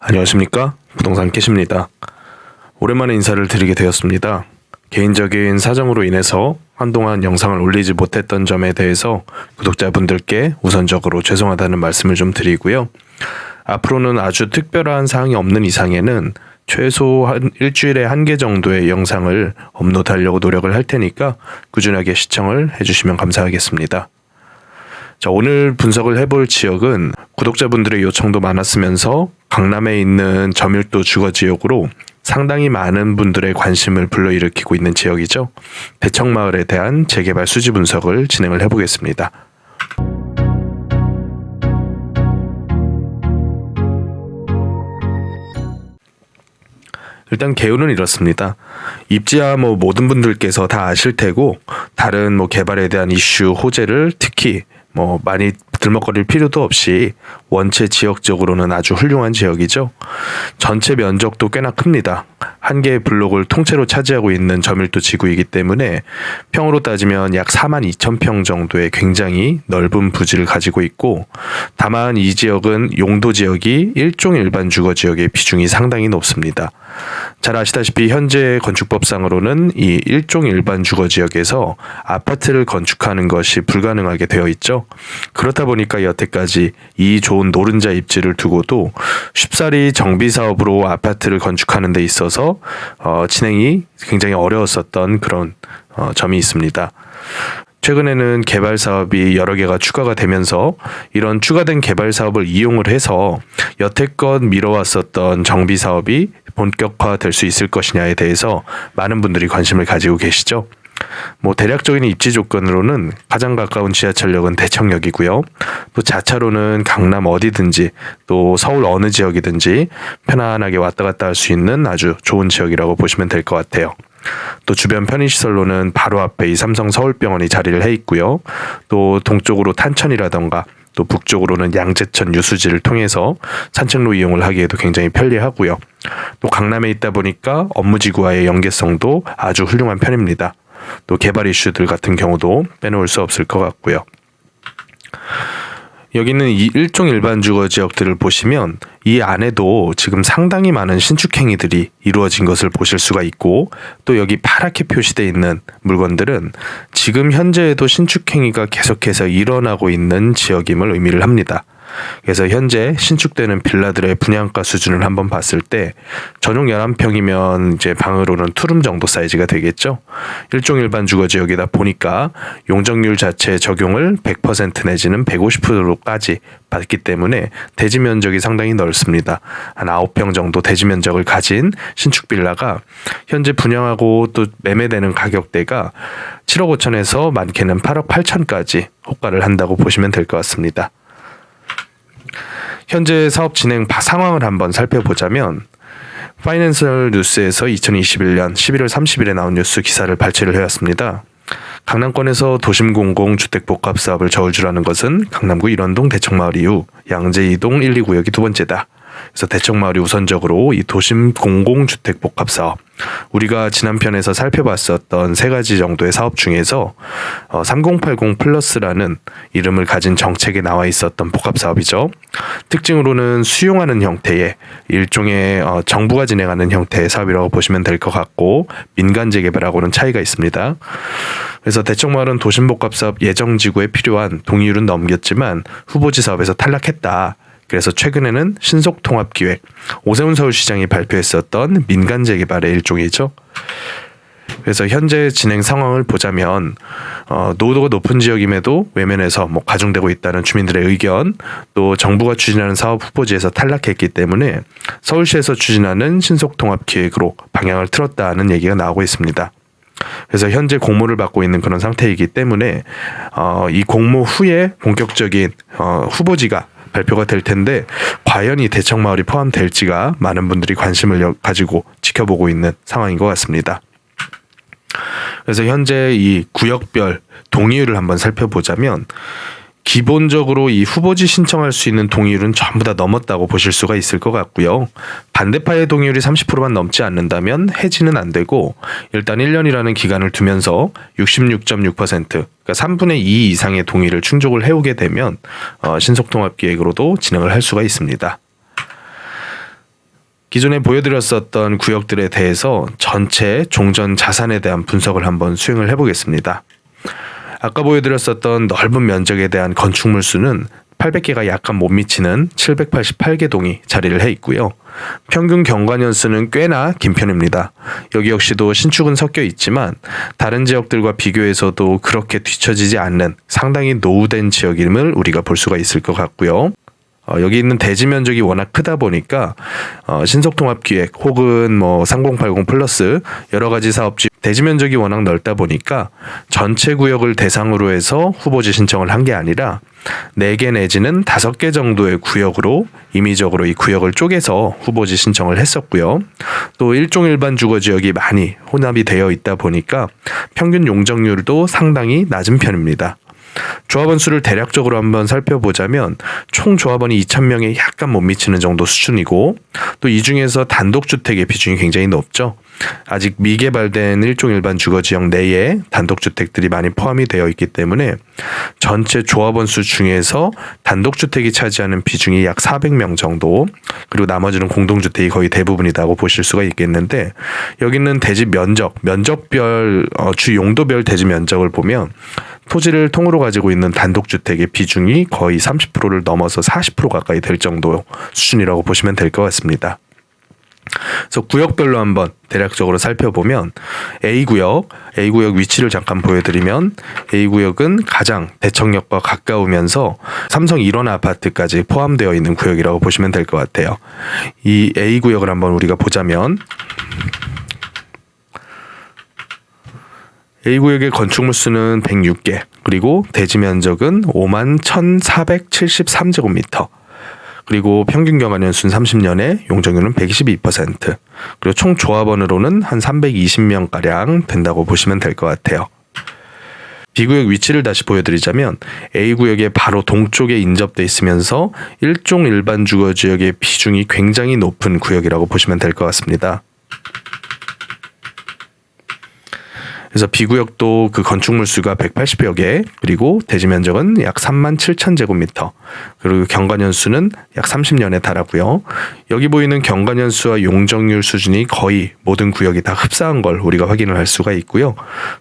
안녕하십니까? 부동산 캐시입니다. 오랜만에 인사를 드리게 되었습니다. 개인적인 사정으로 인해서 한동안 영상을 올리지 못했던 점에 대해서 구독자분들께 우선적으로 죄송하다는 말씀을 좀 드리고요. 앞으로는 아주 특별한 사항이 없는 이상에는 최소 한 일주일에 1개 정도의 영상을 업로드하려고 노력을 할 테니까 꾸준하게 시청을 해주시면 감사하겠습니다. 자, 오늘 분석을 해볼 지역은 구독자분들의 요청도 많았으면서 강남에 있는 저밀도 주거 지역으로 상당히 많은 분들의 관심을 불러일으키고 있는 지역이죠. 대청마을에 대한 재개발 수지 분석을 진행을 해보겠습니다. 일단 개요는 이렇습니다. 입지야 모든 분들께서 다 아실 테고 다른 개발에 대한 이슈 호재를 특히 많이 들먹거릴 필요도 없이 원체 지역적으로는 아주 훌륭한 지역이죠. 전체 면적도 꽤나 큽니다. 한 개의 블록을 통째로 차지하고 있는 저밀도 지구이기 때문에 평으로 따지면 약 42,000평 정도의 굉장히 넓은 부지를 가지고 있고, 다만 이 지역은 용도 지역이 일종 일반 주거 지역의 비중이 상당히 높습니다. 잘 아시다시피 현재 건축법상으로는 이 일종 일반 주거 지역에서 아파트를 건축하는 것이 불가능하게 되어 있죠. 그렇다 보니까 여태까지 이 좋은 노른자 입지를 두고도 쉽사리 정비 사업으로 아파트를 건축하는 데 있어서 진행이 굉장히 어려웠었던 그런 점이 있습니다. 최근에는 개발 사업이 여러 개가 추가가 되면서 이런 추가된 개발 사업을 이용을 해서 여태껏 미뤄왔었던 정비 사업이 본격화될 수 있을 것이냐에 대해서 많은 분들이 관심을 가지고 계시죠. 대략적인 입지 조건으로는 가장 가까운 지하철역은 대청역이고요. 또 자차로는 강남 어디든지 또 서울 어느 지역이든지 편안하게 왔다 갔다 할 수 있는 아주 좋은 지역이라고 보시면 될 것 같아요. 또 주변 편의시설로는 바로 앞에 이 삼성 서울병원이 자리를 해 있고요. 또 동쪽으로 탄천이라던가 또 북쪽으로는 양재천 유수지를 통해서 산책로 이용을 하기에도 굉장히 편리하고요. 또 강남에 있다 보니까 업무지구와의 연계성도 아주 훌륭한 편입니다. 또 개발 이슈들 같은 경우도 빼놓을 수 없을 것 같고요. 여기는 이 일종 일반 주거 지역들을 보시면 이 안에도 지금 상당히 많은 신축 행위들이 이루어진 것을 보실 수가 있고, 또 여기 파랗게 표시되어 있는 물건들은 지금 현재에도 신축 행위가 계속해서 일어나고 있는 지역임을 의미를 합니다. 그래서 현재 신축되는 빌라들의 분양가 수준을 한번 봤을 때 전용 11평이면 이제 방으로는 투룸 정도 사이즈가 되겠죠. 일종 일반 주거 지역이다 보니까 용적률 자체 적용을 100% 내지는 150%까지 받기 때문에 대지 면적이 상당히 넓습니다. 한 9평 정도 대지 면적을 가진 신축 빌라가 현재 분양하고 또 매매되는 가격대가 7억 5천에서 많게는 8억 8천까지 호가를 한다고 보시면 될 것 같습니다. 현재 사업 진행 상황을 한번 살펴보자면 파이낸셜 뉴스에서 2021년 11월 30일에 나온 뉴스 기사를 발췌를 해왔습니다. 강남권에서 도심 공공 주택 복합 사업을 저울주라는 것은 강남구 일원동 대청마을 이후 양재 2동 1, 2구역이 두 번째다. 그래서 대청마을이 우선적으로 이 도심 공공주택 복합 사업, 우리가 지난 편에서 살펴봤었던 3가지 정도의 사업 중에서 3080 플러스라는 이름을 가진 정책에 나와 있었던 복합 사업이죠. 특징으로는 수용하는 형태의 일종의 정부가 진행하는 형태의 사업이라고 보시면 될 것 같고, 민간 재개발하고는 차이가 있습니다. 그래서 대청마을은 도심복합사업 예정지구에 필요한 동의율은 넘겼지만 후보지 사업에서 탈락했다. 그래서 최근에는 신속통합기획, 오세훈 서울시장이 발표했었던 민간 재개발의 일종이죠. 그래서 현재 진행 상황을 보자면 노후도가 높은 지역임에도 외면에서 가중되고 있다는 주민들의 의견, 또 정부가 추진하는 사업 후보지에서 탈락했기 때문에 서울시에서 추진하는 신속통합기획으로 방향을 틀었다는 얘기가 나오고 있습니다. 그래서 현재 공모를 받고 있는 그런 상태이기 때문에 이 공모 후에 본격적인 후보지가 발표가 될 텐데 과연 이 대청마을이 포함될지가 많은 분들이 관심을 가지고 지켜보고 있는 상황인 것 같습니다. 그래서 현재 이 구역별 동의율을 한번 살펴보자면 기본적으로 이 후보지 신청할 수 있는 동의율은 전부 다 넘었다고 보실 수가 있을 것 같고요. 반대파의 동의율이 30%만 넘지 않는다면 해지는 안 되고, 일단 1년이라는 기간을 두면서 66.6%, 그러니까 3분의 2 이상의 동의를 충족을 해오게 되면 신속통합기획으로도 진행을 할 수가 있습니다. 기존에 보여드렸었던 구역들에 대해서 전체 종전 자산에 대한 분석을 한번 수행을 해보겠습니다. 아까 보여드렸었던 넓은 면적에 대한 건축물 수는 800개가 약간 못 미치는 788개 동이 자리를 해 있고요. 평균 경관연수는 꽤나 긴 편입니다. 여기 역시도 신축은 섞여 있지만 다른 지역들과 비교해서도 그렇게 뒤처지지 않는 상당히 노후된 지역임을 우리가 볼 수가 있을 것 같고요. 여기 있는 대지 면적이 워낙 크다 보니까 신속통합기획 혹은 3080 플러스 여러 가지 사업지 대지 면적이 워낙 넓다 보니까 전체 구역을 대상으로 해서 후보지 신청을 한 게 아니라 4개 내지는 5개 정도의 구역으로 임의적으로 이 구역을 쪼개서 후보지 신청을 했었고요. 또 일종 일반 주거 지역이 많이 혼합이 되어 있다 보니까 평균 용적률도 상당히 낮은 편입니다. 조합원 수를 대략적으로 한번 살펴보자면 총 조합원이 2,000명에 약간 못 미치는 정도 수준이고 또 이 중에서 단독주택의 비중이 굉장히 높죠. 아직 미개발된 일종 일반 주거지역 내에 단독주택들이 많이 포함이 되어 있기 때문에 전체 조합원 수 중에서 단독주택이 차지하는 비중이 약 400명 정도, 그리고 나머지는 공동주택이 거의 대부분이라고 보실 수가 있겠는데, 여기는 대지 면적별 주 용도별 대지 면적을 보면 토지를 통으로 가지고 있는 단독주택의 비중이 거의 30%를 넘어서 40% 가까이 될 정도 수준이라고 보시면 될 것 같습니다. 그래서 구역별로 한번 대략적으로 살펴보면 A구역 위치를 잠깐 보여드리면 A구역은 가장 대청역과 가까우면서 삼성 일원 아파트까지 포함되어 있는 구역이라고 보시면 될 것 같아요. 이 A구역을 한번 우리가 보자면 A구역의 건축물 수는 106개, 그리고 대지 면적은 51,473제곱미터, 그리고 평균 경관연수는 30년에 용적률은 122%, 그리고 총 조합원으로는 한 320명가량 된다고 보시면 될 것 같아요. B구역 위치를 다시 보여드리자면 A구역의 바로 동쪽에 인접돼 있으면서 일종 일반 주거지역의 비중이 굉장히 높은 구역이라고 보시면 될 것 같습니다. 그래서 B구역도 그 건축물 수가 180여 개, 그리고 대지 면적은 약 37,000제곱미터, 그리고 경관연수는 약 30년에 달하고요. 여기 보이는 경관연수와 용적률 수준이 거의 모든 구역이 다 흡사한 걸 우리가 확인을 할 수가 있고요.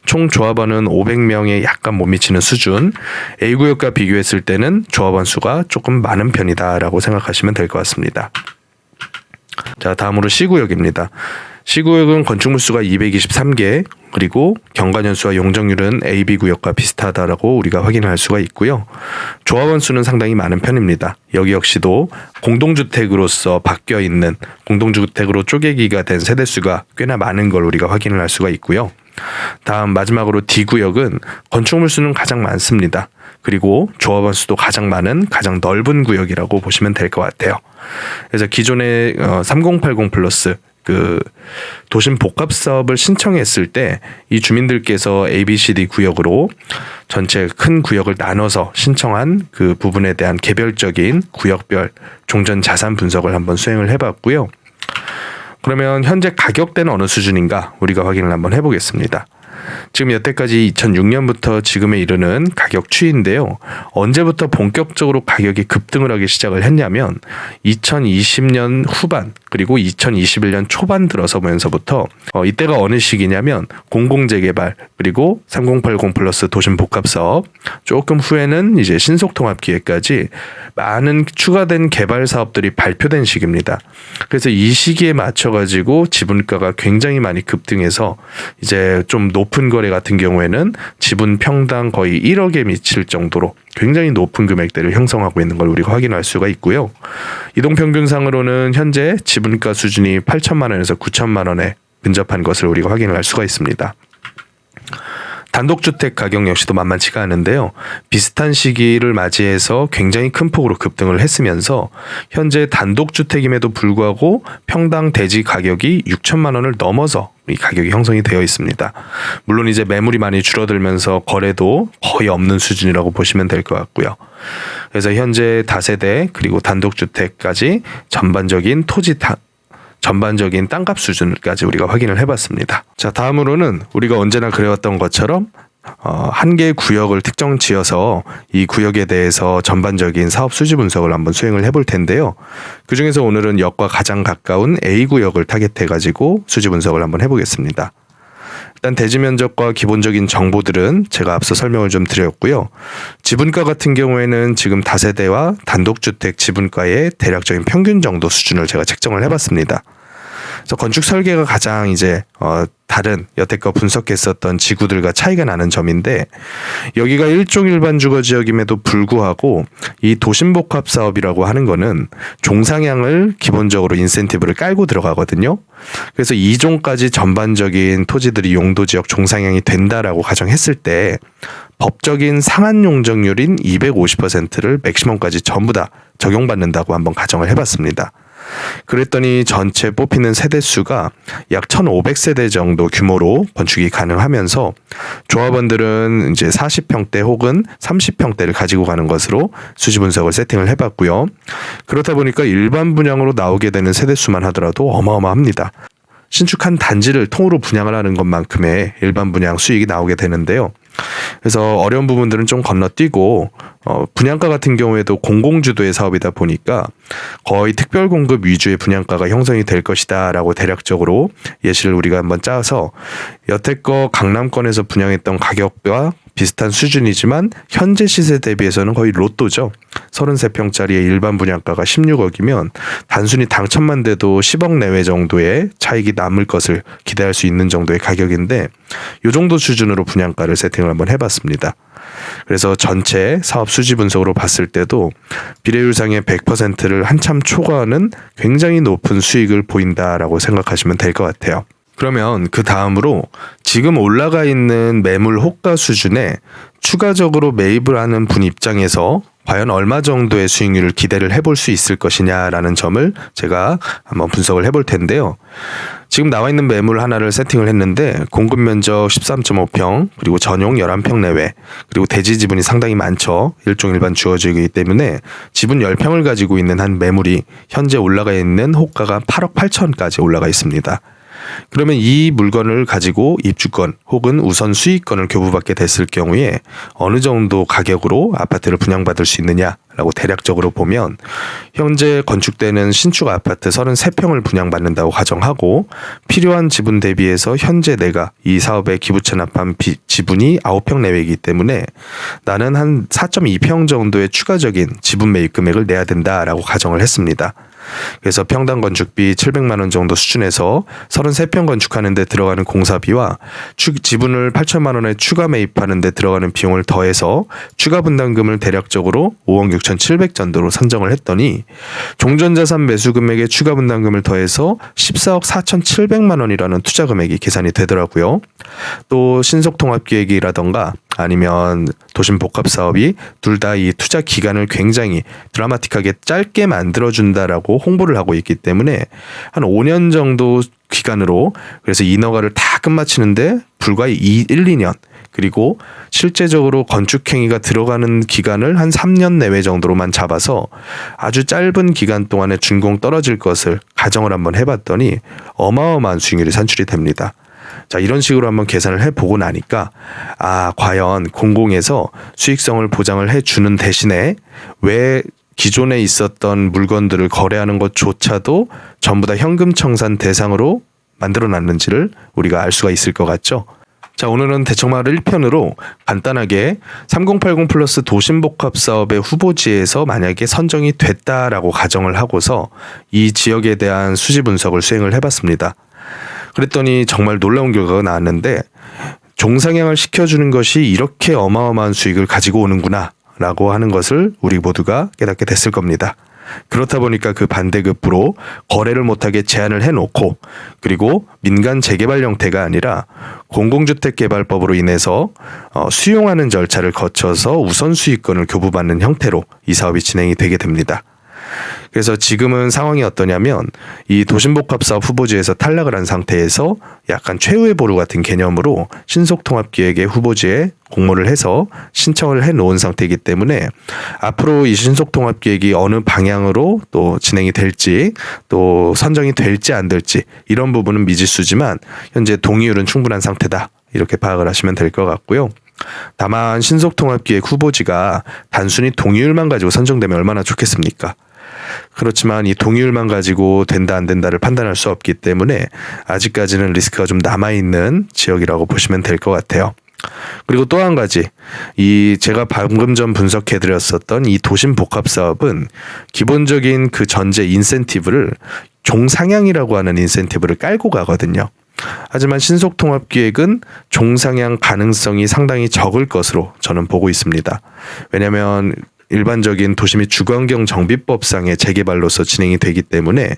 총 조합원은 500명에 약간 못 미치는 수준, A구역과 비교했을 때는 조합원 수가 조금 많은 편이다라고 생각하시면 될 것 같습니다. 자, 다음으로 C구역입니다. C구역은 건축물 수가 223개, 그리고 경관연수와 용적률은 AB구역과 비슷하다라고 우리가 확인할 수가 있고요. 조합원 수는 상당히 많은 편입니다. 여기 역시도 공동주택으로서 바뀌어 있는, 공동주택으로 쪼개기가 된 세대수가 꽤나 많은 걸 우리가 확인을 할 수가 있고요. 다음 마지막으로 D구역은 건축물 수는 가장 많습니다. 그리고 조합원 수도 가장 많은, 가장 넓은 구역이라고 보시면 될 것 같아요. 그래서 기존의 3080 플러스 그 도심 복합 사업을 신청했을 때 이 주민들께서 ABCD 구역으로 전체 큰 구역을 나눠서 신청한 그 부분에 대한 개별적인 구역별 종전 자산 분석을 한번 수행을 해봤고요. 그러면 현재 가격대는 어느 수준인가 우리가 확인을 한번 해보겠습니다. 지금 여태까지 2006년부터 지금에 이르는 가격 추이인데요. 언제부터 본격적으로 가격이 급등을 하기 시작을 했냐면 2020년 후반 그리고 2021년 초반 들어서면서부터 이때가 어느 시기냐면 공공재개발 그리고 3080 플러스 도심 복합사업, 조금 후에는 이제 신속통합기획까지 많은 추가된 개발 사업들이 발표된 시기입니다. 그래서 이 시기에 맞춰가지고 지분가가 굉장히 많이 급등해서 이제 좀 높은 거래 같은 경우에는 지분 평당 거의 1억에 미칠 정도로 굉장히 높은 금액대를 형성하고 있는 걸 우리가 확인할 수가 있고요. 이동평균상으로는 현재 지분가 수준이 8천만 원에서 9천만 원에 근접한 것을 우리가 확인을 할 수가 있습니다. 단독주택 가격 역시도 만만치가 않은데요. 비슷한 시기를 맞이해서 굉장히 큰 폭으로 급등을 했으면서 현재 단독주택임에도 불구하고 평당 대지 가격이 6천만 원을 넘어서 이 가격이 형성이 되어 있습니다. 물론 이제 매물이 많이 줄어들면서 거래도 거의 없는 수준이라고 보시면 될 것 같고요. 그래서 현재 다세대 그리고 단독주택까지 전반적인 땅값 수준까지 우리가 확인을 해봤습니다. 자, 다음으로는 우리가 언제나 그래왔던 것처럼 한 개의 구역을 특정 지어서 이 구역에 대해서 전반적인 사업 수지 분석을 한번 수행을 해볼 텐데요. 그중에서 오늘은 역과 가장 가까운 A 구역을 타겟해가지고 수지 분석을 한번 해보겠습니다. 일단 대지 면적과 기본적인 정보들은 제가 앞서 설명을 좀 드렸고요. 지분가 같은 경우에는 지금 다세대와 단독주택 지분가의 대략적인 평균 정도 수준을 제가 책정을 해봤습니다. 그래서 건축 설계가 가장 다른 여태껏 분석했었던 지구들과 차이가 나는 점인데, 여기가 일종 일반 주거 지역임에도 불구하고 이 도심복합 사업이라고 하는 거는 종상향을 기본적으로 인센티브를 깔고 들어가거든요. 그래서 2종까지 전반적인 토지들이 용도 지역 종상향이 된다라고 가정했을 때 법적인 상한 용적률인 250%를 맥시멈까지 전부 다 적용받는다고 한번 가정을 해봤습니다. 그랬더니 전체 뽑히는 세대수가 약 1,500세대 정도 규모로 건축이 가능하면서 조합원들은 이제 40평대 혹은 30평대를 가지고 가는 것으로 수지 분석을 세팅을 해봤고요. 그렇다 보니까 일반 분양으로 나오게 되는 세대수만 하더라도 어마어마합니다. 신축한 단지를 통으로 분양을 하는 것만큼의 일반 분양 수익이 나오게 되는데요. 그래서 어려운 부분들은 좀 건너뛰고 분양가 같은 경우에도 공공주도의 사업이다 보니까 거의 특별 공급 위주의 분양가가 형성이 될 것이다 라고 대략적으로 예시를 우리가 한번 짜서 여태껏 강남권에서 분양했던 가격과 비슷한 수준이지만 현재 시세 대비해서는 거의 로또죠. 33평짜리의 일반 분양가가 16억이면 단순히 당첨만 돼도 10억 내외 정도의 차익이 남을 것을 기대할 수 있는 정도의 가격인데, 이 정도 수준으로 분양가를 세팅을 한번 해봤습니다. 그래서 전체 사업 수지 분석으로 봤을 때도 비례율상의 100%를 한참 초과하는 굉장히 높은 수익을 보인다라고 생각하시면 될 것 같아요. 그러면 그 다음으로 지금 올라가 있는 매물 호가 수준에 추가적으로 매입을 하는 분 입장에서 과연 얼마 정도의 수익률을 기대를 해볼 수 있을 것이냐라는 점을 제가 한번 분석을 해볼 텐데요. 지금 나와 있는 매물 하나를 세팅을 했는데 공급 면적 13.5평, 그리고 전용 11평 내외, 그리고 대지 지분이 상당히 많죠. 일종 일반 주어지기 때문에 지분 10평을 가지고 있는 한 매물이 현재 올라가 있는 호가가 8억 8천까지 올라가 있습니다. 그러면 이 물건을 가지고 입주권 혹은 우선 수익권을 교부받게 됐을 경우에 어느 정도 가격으로 아파트를 분양받을 수 있느냐라고 대략적으로 보면, 현재 건축되는 신축 아파트 33평을 분양받는다고 가정하고 필요한 지분 대비해서 현재 내가 이 사업에 기부 체납한 지분이 9평 내외이기 때문에 나는 한 4.2평 정도의 추가적인 지분 매입 금액을 내야 된다라고 가정을 했습니다. 그래서 평당 건축비 700만 원 정도 수준에서 33평 건축하는 데 들어가는 공사비와 지분을 8천만 원에 추가 매입하는 데 들어가는 비용을 더해서 추가 분담금을 대략적으로 5억 6,700 정도로 산정을 했더니 종전자산 매수 금액의 추가 분담금을 더해서 14억 4,700만 원이라는 투자 금액이 계산이 되더라고요. 또 신속통합기획이라던가 아니면 도심복합사업이 둘 다 이 투자 기간을 굉장히 드라마틱하게 짧게 만들어준다라고 홍보를 하고 있기 때문에 한 5년 정도 기간으로, 그래서 인허가를 다 끝마치는데 불과 1-2년, 그리고 실제적으로 건축행위가 들어가는 기간을 한 3년 내외 정도로만 잡아서 아주 짧은 기간 동안에 준공 떨어질 것을 가정을 한번 해봤더니 어마어마한 수익률이 산출이 됩니다. 자, 이런 식으로 한번 계산을 해보고 나니까 과연 공공에서 수익성을 보장을 해주는 대신에 왜 기존에 있었던 물건들을 거래하는 것조차도 전부 다 현금 청산 대상으로 만들어놨는지를 우리가 알 수가 있을 것 같죠. 자, 오늘은 대청마을 1편으로 간단하게 3080 플러스 도심복합 사업의 후보지에서 만약에 선정이 됐다라고 가정을 하고서 이 지역에 대한 수지 분석을 수행을 해봤습니다. 그랬더니 정말 놀라운 결과가 나왔는데, 종상향을 시켜주는 것이 이렇게 어마어마한 수익을 가지고 오는구나 라고 하는 것을 우리 모두가 깨닫게 됐을 겁니다. 그렇다 보니까 그 반대급부로 거래를 못하게 제한을 해놓고, 그리고 민간 재개발 형태가 아니라 공공주택개발법으로 인해서 수용하는 절차를 거쳐서 우선 수익권을 교부받는 형태로 이 사업이 진행이 되게 됩니다. 그래서 지금은 상황이 어떠냐면, 이 도심복합사업 후보지에서 탈락을 한 상태에서 약간 최후의 보루 같은 개념으로 신속통합기획의 후보지에 공모를 해서 신청을 해놓은 상태이기 때문에 앞으로 이 신속통합기획이 어느 방향으로 또 진행이 될지, 또 선정이 될지 안 될지 이런 부분은 미지수지만 현재 동의율은 충분한 상태다, 이렇게 파악을 하시면 될 것 같고요. 다만 신속통합기획 후보지가 단순히 동의율만 가지고 선정되면 얼마나 좋겠습니까? 그렇지만 이 동의율만 가지고 된다 안 된다를 판단할 수 없기 때문에 아직까지는 리스크가 좀 남아있는 지역이라고 보시면 될 것 같아요. 그리고 또 한 가지, 이 제가 방금 전 분석해 드렸었던 이 도심 복합 사업은 기본적인 그 전제 인센티브를 종상향이라고 하는 인센티브를 깔고 가거든요. 하지만 신속통합기획은 종상향 가능성이 상당히 적을 것으로 저는 보고 있습니다. 왜냐하면 일반적인 도시 및 주거환경 정비법상의 재개발로서 진행이 되기 때문에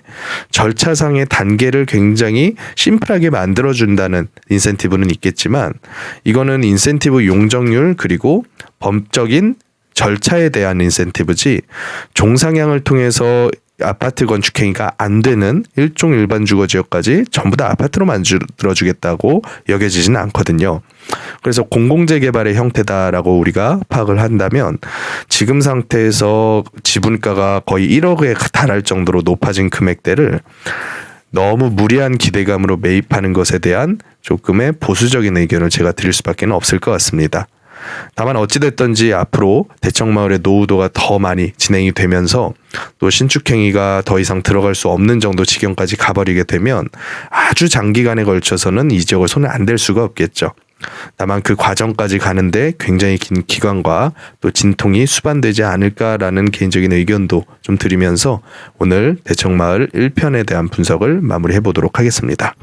절차상의 단계를 굉장히 심플하게 만들어준다는 인센티브는 있겠지만, 이거는 인센티브 용적률 그리고 법적인 절차에 대한 인센티브지 종상향을 통해서 아파트 건축 행위가 안 되는 일종 일반 주거 지역까지 전부 다 아파트로 만들어주겠다고 여겨지지는 않거든요. 그래서 공공재개발의 형태다라고 우리가 파악을 한다면 지금 상태에서 지분가가 거의 1억에 달할 정도로 높아진 금액대를 너무 무리한 기대감으로 매입하는 것에 대한 조금의 보수적인 의견을 제가 드릴 수밖에 없을 것 같습니다. 다만 어찌됐든지 앞으로 대청마을의 노후도가 더 많이 진행이 되면서 또 신축행위가 더 이상 들어갈 수 없는 정도 지경까지 가버리게 되면 아주 장기간에 걸쳐서는 이 지역을 손에 안 댈 수가 없겠죠. 다만 그 과정까지 가는데 굉장히 긴 기간과 또 진통이 수반되지 않을까라는 개인적인 의견도 좀 드리면서 오늘 대청마을 1편에 대한 분석을 마무리해 보도록 하겠습니다.